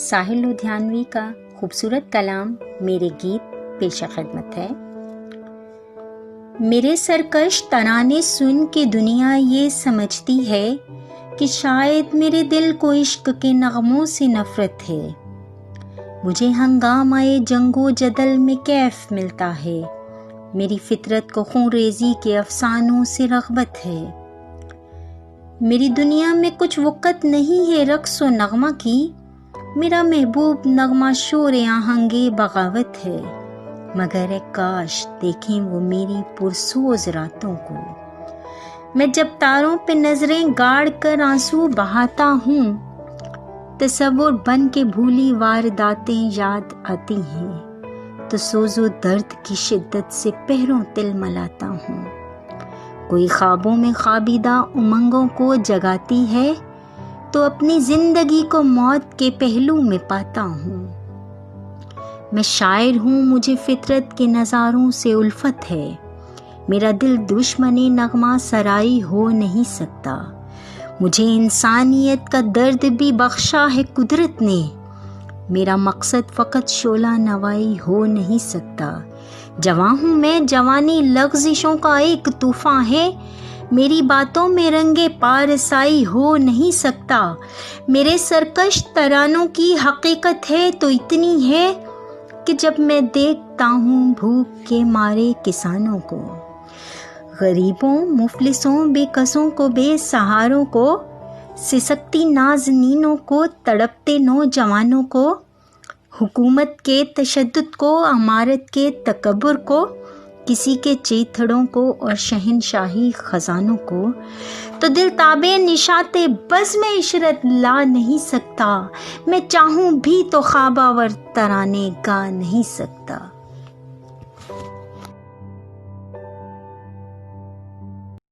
ساحل لدھیانوی کا خوبصورت کلام میرے گیت پیش خدمت ہے۔ میرے سرکش ترانے سن کے دنیا یہ سمجھتی ہے کہ شاید میرے دل کو عشق کے نغموں سے نفرت ہے۔ مجھے ہنگامۂ جنگ و جدل میں کیف ملتا ہے، میری فطرت کو خون ریزی کے افسانوں سے رغبت ہے۔ میری دنیا میں کچھ وقت نہیں ہے رقص و نغمہ کی، میرا محبوب نغمہ شور آہنگ بغاوت ہے۔ مگر اے کاش دیکھیں وہ میری پرسوز راتوں کو، میں جب تاروں پہ نظریں گاڑ کر آنسو بہاتا ہوں، تصور بن کے بھولی وارداتیں یاد آتی ہیں، تو سوز و درد کی شدت سے پہروں تل ملاتا ہوں۔ کوئی خوابوں میں خوابیدہ امنگوں کو جگاتی ہے، تو اپنی زندگی کو موت کے پہلو میں پاتا ہوں۔ میں شاعر ہوں، مجھے فطرت کے نظاروں سے الفت ہے، میرا دل دشمن نغمہ سرائی ہو نہیں سکتا۔ مجھے انسانیت کا درد بھی بخشا ہے قدرت نے، میرا مقصد فقط شعلہ نوائی ہو نہیں سکتا۔ جواں ہوں میں، جوانی لغزشوں کا ایک طوفاں ہے، میری باتوں میں رنگ پارسائی ہو نہیں سکتا۔ میرے سرکش ترانوں کی حقیقت ہے تو اتنی ہے کہ جب میں دیکھتا ہوں بھوک کے مارے کسانوں کو، غریبوں مفلسوں بے کسوں کو، بے سہاروں کو، سسکتی نازنینوں کو، تڑپتے نوجوانوں کو، حکومت کے تشدد کو، عمارت کے تکبر کو، کسی کے چیتھڑوں کو اور شہنشاہی خزانوں کو، تو دل تابے نشاط بزم عشرت لا نہیں سکتا۔ میں چاہوں بھی تو خواب آور ترانے گا نہیں سکتا۔